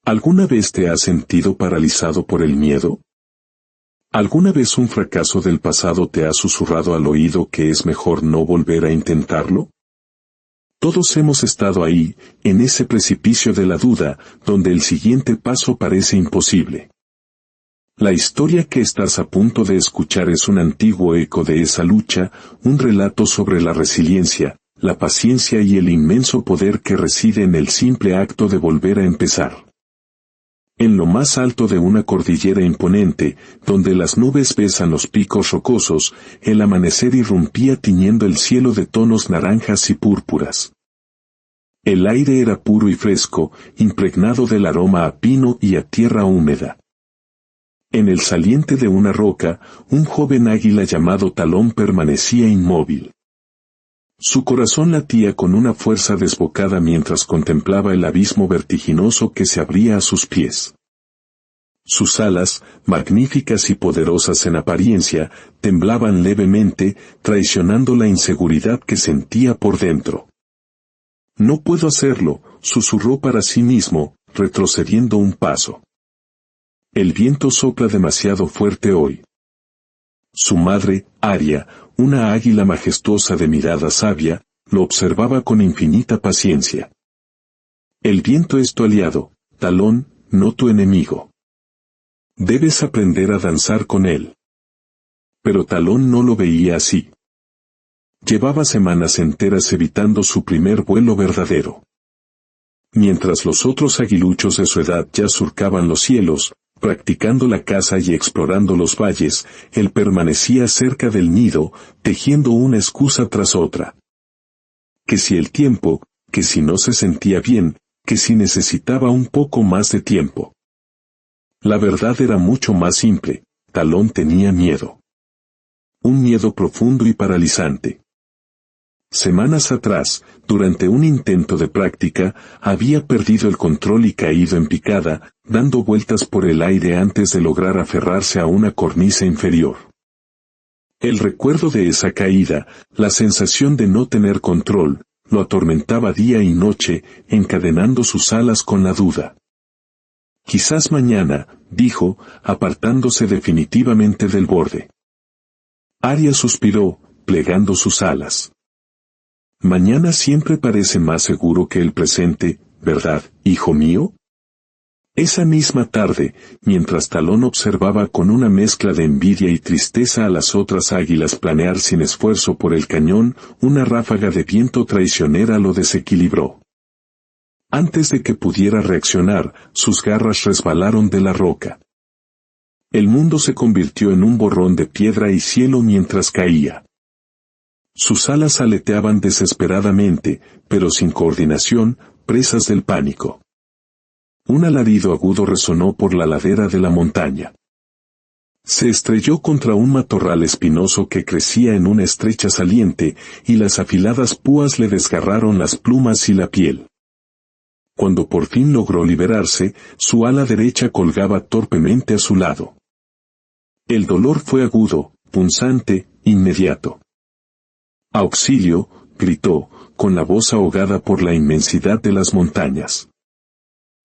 ¿Alguna vez te has sentido paralizado por el miedo? ¿Alguna vez un fracaso del pasado te ha susurrado al oído que es mejor no volver a intentarlo? Todos hemos estado ahí, en ese precipicio de la duda, donde el siguiente paso parece imposible. La historia que estás a punto de escuchar es un antiguo eco de esa lucha, un relato sobre la resiliencia, la paciencia y el inmenso poder que reside en el simple acto de volver a empezar. En lo más alto de una cordillera imponente, donde las nubes besan los picos rocosos, el amanecer irrumpía tiñendo el cielo de tonos naranjas y púrpuras. El aire era puro y fresco, impregnado del aroma a pino y a tierra húmeda. En el saliente de una roca, un joven águila llamado Talón permanecía inmóvil. Su corazón latía con una fuerza desbocada mientras contemplaba el abismo vertiginoso que se abría a sus pies. Sus alas, magníficas y poderosas en apariencia, temblaban levemente, traicionando la inseguridad que sentía por dentro. «No puedo hacerlo», susurró para sí mismo, retrocediendo un paso. «El viento sopla demasiado fuerte hoy». Su madre, Aria, una águila majestuosa de mirada sabia, lo observaba con infinita paciencia. «El viento es tu aliado, Talón, no tu enemigo. Debes aprender a danzar con él». Pero Talón no lo veía así. Llevaba semanas enteras evitando su primer vuelo verdadero. Mientras los otros aguiluchos de su edad ya surcaban los cielos, practicando la caza y explorando los valles, él permanecía cerca del nido, tejiendo una excusa tras otra. Que si el tiempo, que si no se sentía bien, que si necesitaba un poco más de tiempo. La verdad era mucho más simple, Talón tenía miedo. Un miedo profundo y paralizante. Semanas atrás, durante un intento de práctica, había perdido el control y caído en picada, dando vueltas por el aire antes de lograr aferrarse a una cornisa inferior. El recuerdo de esa caída, la sensación de no tener control, lo atormentaba día y noche, encadenando sus alas con la duda. «Quizás mañana», dijo, apartándose definitivamente del borde. Aria suspiró, plegando sus alas. «Mañana siempre parece más seguro que el presente, ¿verdad, hijo mío?» Esa misma tarde, mientras Talón observaba con una mezcla de envidia y tristeza a las otras águilas planear sin esfuerzo por el cañón, una ráfaga de viento traicionera lo desequilibró. Antes de que pudiera reaccionar, sus garras resbalaron de la roca. El mundo se convirtió en un borrón de piedra y cielo mientras caía. Sus alas aleteaban desesperadamente, pero sin coordinación, presas del pánico. Un alarido agudo resonó por la ladera de la montaña. Se estrelló contra un matorral espinoso que crecía en una estrecha saliente, y las afiladas púas le desgarraron las plumas y la piel. Cuando por fin logró liberarse, su ala derecha colgaba torpemente a su lado. El dolor fue agudo, punzante, inmediato. «¡Auxilio!», gritó, con la voz ahogada por la inmensidad de las montañas.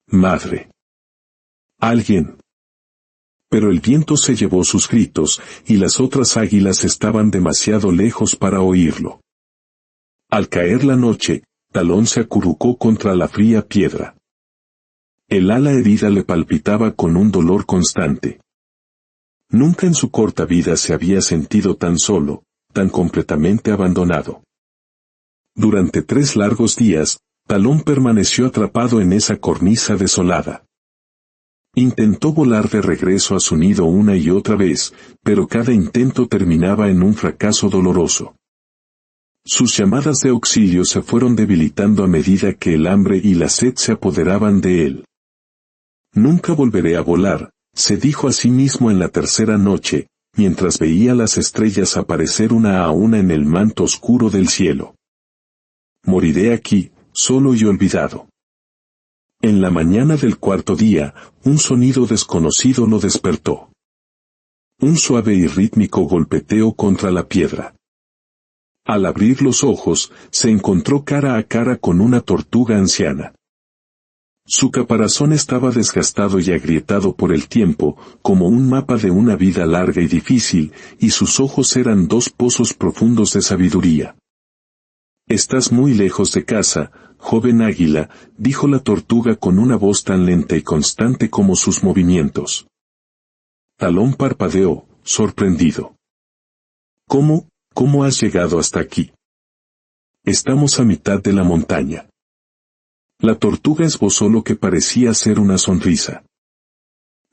«¡Madre! ¡Alguien!». Pero el viento se llevó sus gritos, y las otras águilas estaban demasiado lejos para oírlo. Al caer la noche, Talón se acurrucó contra la fría piedra. El ala herida le palpitaba con un dolor constante. Nunca en su corta vida se había sentido tan solo, tan completamente abandonado. Durante 3 largos días, Talón permaneció atrapado en esa cornisa desolada. Intentó volar de regreso a su nido una y otra vez, pero cada intento terminaba en un fracaso doloroso. Sus llamadas de auxilio se fueron debilitando a medida que el hambre y la sed se apoderaban de él. «Nunca volveré a volar», se dijo a sí mismo en la tercera noche, mientras veía las estrellas aparecer una a una en el manto oscuro del cielo. «Moriré aquí, solo y olvidado». En la mañana del 4.º día, un sonido desconocido lo despertó. Un suave y rítmico golpeteo contra la piedra. Al abrir los ojos, se encontró cara a cara con una tortuga anciana. Su caparazón estaba desgastado y agrietado por el tiempo, como un mapa de una vida larga y difícil, y sus ojos eran dos pozos profundos de sabiduría. «Estás muy lejos de casa, joven águila», dijo la tortuga con una voz tan lenta y constante como sus movimientos. Talón parpadeó, sorprendido. ¿Cómo has llegado hasta aquí? Estamos a mitad de la montaña. La tortuga esbozó lo que parecía ser una sonrisa.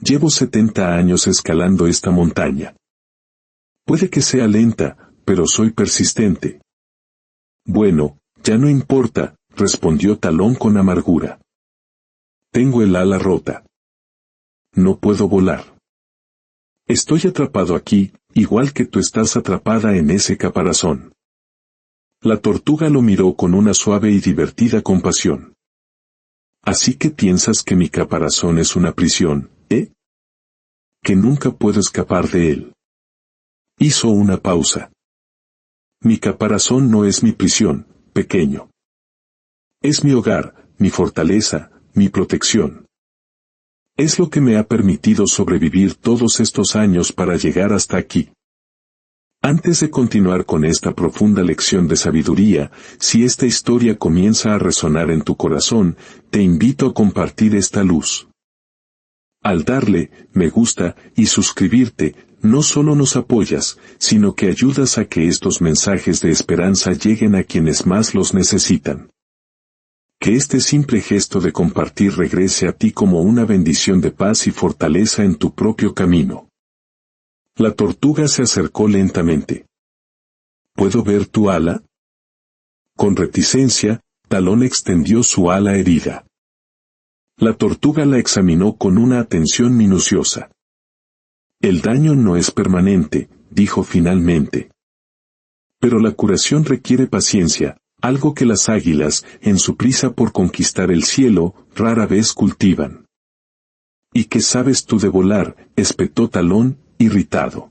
Llevo 70 años escalando esta montaña. Puede que sea lenta, pero soy persistente. Bueno, ya no importa, respondió Talón con amargura. Tengo el ala rota. No puedo volar. Estoy atrapado aquí, igual que tú estás atrapada en ese caparazón. La tortuga lo miró con una suave y divertida compasión. Así que piensas que mi caparazón es una prisión, ¿eh? Que nunca puedo escapar de él. Hizo una pausa. Mi caparazón no es mi prisión, pequeño. Es mi hogar, mi fortaleza, mi protección. Es lo que me ha permitido sobrevivir todos estos años para llegar hasta aquí. Antes de continuar con esta profunda lección de sabiduría, si esta historia comienza a resonar en tu corazón, te invito a compartir esta luz. Al darle me gusta y suscribirte, no solo nos apoyas, sino que ayudas a que estos mensajes de esperanza lleguen a quienes más los necesitan. Que este simple gesto de compartir regrese a ti como una bendición de paz y fortaleza en tu propio camino. La tortuga se acercó lentamente. ¿Puedo ver tu ala? Con reticencia, Talón extendió su ala herida. La tortuga la examinó con una atención minuciosa. El daño no es permanente, dijo finalmente. Pero la curación requiere paciencia, algo que las águilas, en su prisa por conquistar el cielo, rara vez cultivan. ¿Y qué sabes tú de volar?, espetó Talón, irritado.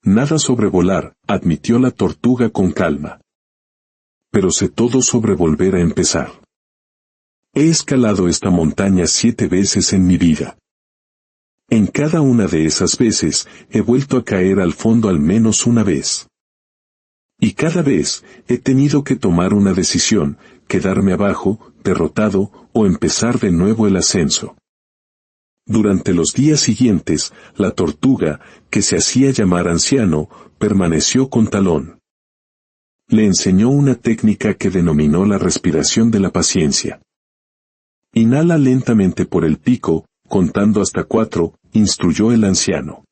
Nada sobre volar, admitió la tortuga con calma. Pero sé todo sobre volver a empezar. He escalado esta montaña 7 veces en mi vida. En cada una de esas veces, he vuelto a caer al fondo al menos una vez. Y cada vez, he tenido que tomar una decisión, quedarme abajo, derrotado, o empezar de nuevo el ascenso. Durante los días siguientes, la tortuga, que se hacía llamar anciano, permaneció con Talón. Le enseñó una técnica que denominó la respiración de la paciencia. Inhala lentamente por el pico, contando hasta 4, instruyó el anciano.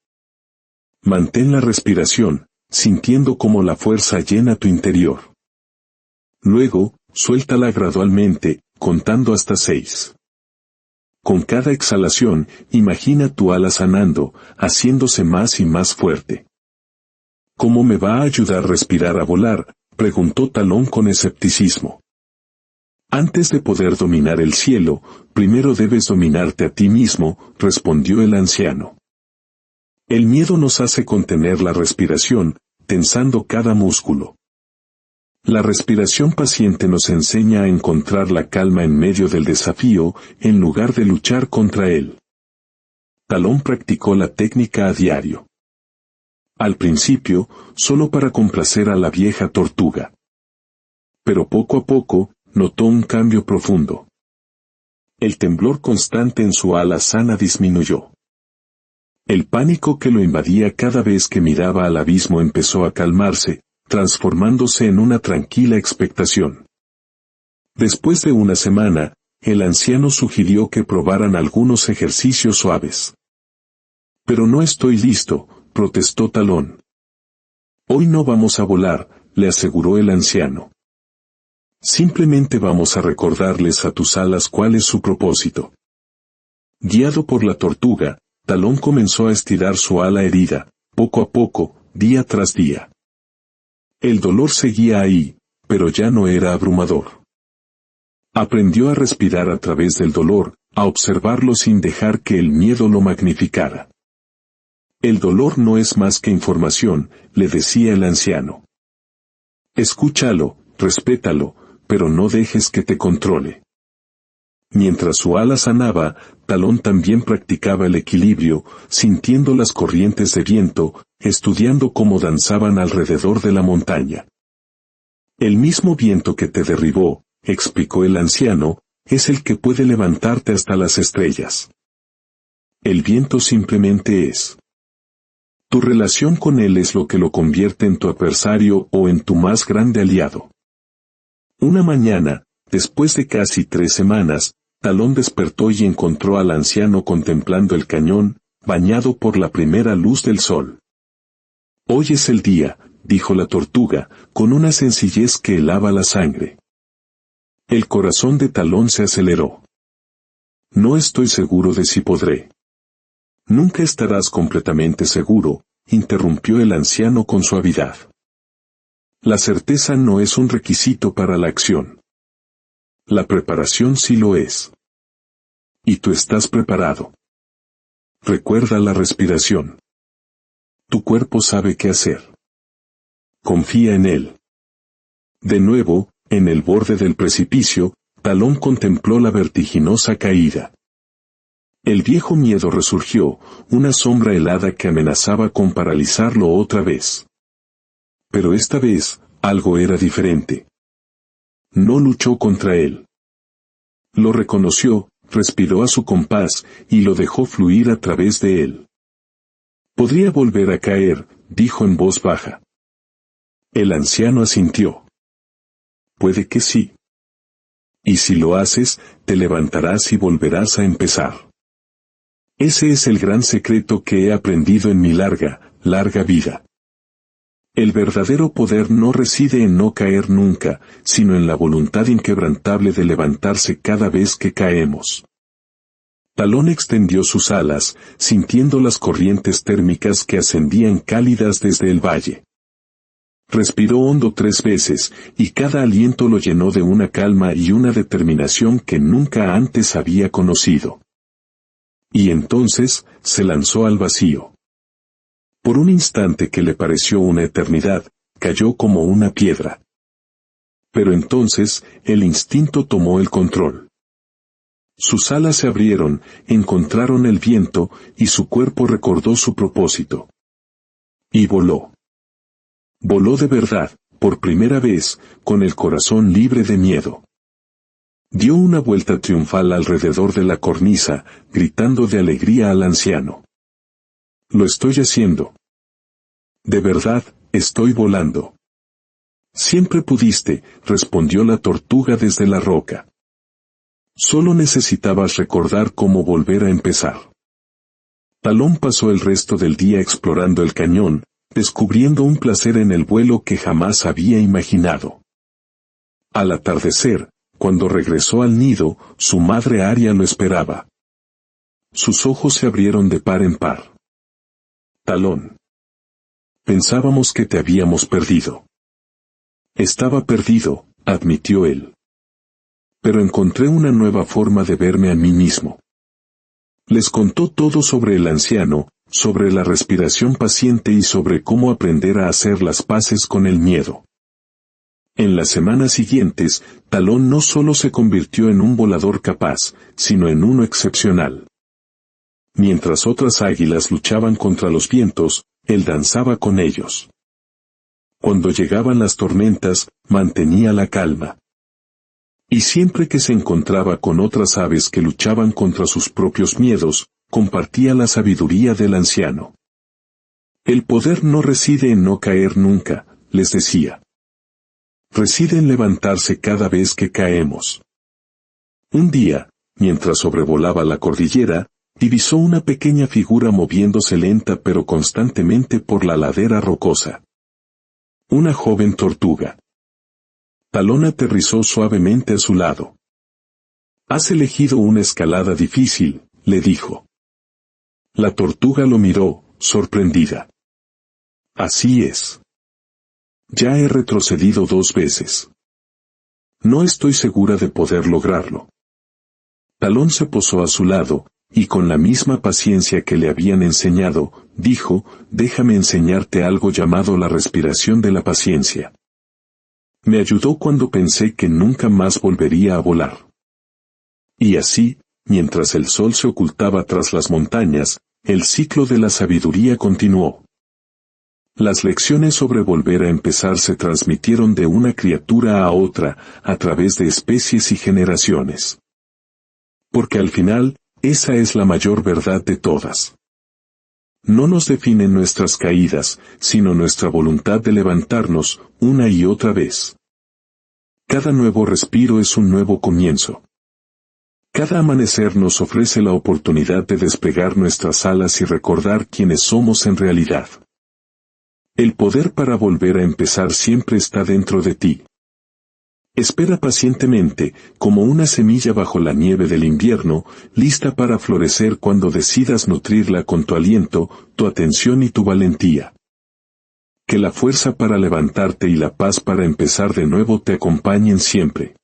Mantén la respiración, sintiendo cómo la fuerza llena tu interior. Luego, suéltala gradualmente, contando hasta 6. Con cada exhalación, imagina tu ala sanando, haciéndose más y más fuerte. ¿Cómo me va a ayudar a respirar a volar?, preguntó Talón con escepticismo. Antes de poder dominar el cielo, primero debes dominarte a ti mismo, respondió el anciano. El miedo nos hace contener la respiración, tensando cada músculo. La respiración paciente nos enseña a encontrar la calma en medio del desafío, en lugar de luchar contra él. Talón practicó la técnica a diario. Al principio, solo para complacer a la vieja tortuga. Pero poco a poco, notó un cambio profundo. El temblor constante en su ala sana disminuyó. El pánico que lo invadía cada vez que miraba al abismo empezó a calmarse, transformándose en una tranquila expectación. Después de una semana, el anciano sugirió que probaran algunos ejercicios suaves. Pero no estoy listo, protestó Talón. Hoy no vamos a volar, le aseguró el anciano. Simplemente vamos a recordarles a tus alas cuál es su propósito. Guiado por la tortuga, Talón comenzó a estirar su ala herida, poco a poco, día tras día. El dolor seguía ahí, pero ya no era abrumador. Aprendió a respirar a través del dolor, a observarlo sin dejar que el miedo lo magnificara. El dolor no es más que información, le decía el anciano. Escúchalo, respétalo, pero no dejes que te controle. Mientras su ala sanaba, Talón también practicaba el equilibrio, sintiendo las corrientes de viento, estudiando cómo danzaban alrededor de la montaña. El mismo viento que te derribó, explicó el anciano, es el que puede levantarte hasta las estrellas. El viento simplemente es. Tu relación con él es lo que lo convierte en tu adversario o en tu más grande aliado. Una mañana, después de casi 3 semanas, Talón despertó y encontró al anciano contemplando el cañón, bañado por la primera luz del sol. Hoy es el día, dijo la tortuga, con una sencillez que helaba la sangre. El corazón de Talón se aceleró. No estoy seguro de si podré. Nunca estarás completamente seguro, interrumpió el anciano con suavidad. La certeza no es un requisito para la acción. La preparación sí lo es. Y tú estás preparado. Recuerda la respiración. Tu cuerpo sabe qué hacer. Confía en él. De nuevo, en el borde del precipicio, Talón contempló la vertiginosa caída. El viejo miedo resurgió, una sombra helada que amenazaba con paralizarlo otra vez. Pero esta vez, algo era diferente. No luchó contra él. Lo reconoció, respiró a su compás, y lo dejó fluir a través de él. Podría volver a caer, dijo en voz baja. El anciano asintió. Puede que sí. Y si lo haces, te levantarás y volverás a empezar. Ese es el gran secreto que he aprendido en mi larga, larga vida. El verdadero poder no reside en no caer nunca, sino en la voluntad inquebrantable de levantarse cada vez que caemos. Talón extendió sus alas, sintiendo las corrientes térmicas que ascendían cálidas desde el valle. Respiró hondo 3 veces, y cada aliento lo llenó de una calma y una determinación que nunca antes había conocido. Y entonces, se lanzó al vacío. Por un instante que le pareció una eternidad, cayó como una piedra. Pero entonces, el instinto tomó el control. Sus alas se abrieron, encontraron el viento, y su cuerpo recordó su propósito. Y voló. Voló de verdad, por primera vez, con el corazón libre de miedo. Dio una vuelta triunfal alrededor de la cornisa, gritando de alegría al anciano. Lo estoy haciendo. De verdad, estoy volando. Siempre pudiste, respondió la tortuga desde la roca. Solo necesitabas recordar cómo volver a empezar. Talón pasó el resto del día explorando el cañón, descubriendo un placer en el vuelo que jamás había imaginado. Al atardecer, cuando regresó al nido, su madre Aria lo esperaba. Sus ojos se abrieron de par en par. Talón. Pensábamos que te habíamos perdido. Estaba perdido, admitió él. Pero encontré una nueva forma de verme a mí mismo. Les contó todo sobre el anciano, sobre la respiración paciente y sobre cómo aprender a hacer las paces con el miedo. En las semanas siguientes, Talón no solo se convirtió en un volador capaz, sino en uno excepcional. Mientras otras águilas luchaban contra los vientos, él danzaba con ellos. Cuando llegaban las tormentas, mantenía la calma. Y siempre que se encontraba con otras aves que luchaban contra sus propios miedos, compartía la sabiduría del anciano. El poder no reside en no caer nunca, les decía. Reside en levantarse cada vez que caemos. Un día, mientras sobrevolaba la cordillera, divisó una pequeña figura moviéndose lenta pero constantemente por la ladera rocosa. Una joven tortuga. Talón aterrizó suavemente a su lado. «Has elegido una escalada difícil», le dijo. La tortuga lo miró, sorprendida. «Así es. Ya he retrocedido 2 veces. No estoy segura de poder lograrlo». Talón se posó a su lado, y con la misma paciencia que le habían enseñado, dijo, «Déjame enseñarte algo llamado la respiración de la paciencia. Me ayudó cuando pensé que nunca más volvería a volar». Y así, mientras el sol se ocultaba tras las montañas, el ciclo de la sabiduría continuó. Las lecciones sobre volver a empezar se transmitieron de una criatura a otra, a través de especies y generaciones. Porque al final, esa es la mayor verdad de todas. No nos definen nuestras caídas, sino nuestra voluntad de levantarnos, una y otra vez. Cada nuevo respiro es un nuevo comienzo. Cada amanecer nos ofrece la oportunidad de desplegar nuestras alas y recordar quiénes somos en realidad. El poder para volver a empezar siempre está dentro de ti. Espera pacientemente, como una semilla bajo la nieve del invierno, lista para florecer cuando decidas nutrirla con tu aliento, tu atención y tu valentía. Que la fuerza para levantarte y la paz para empezar de nuevo te acompañen siempre.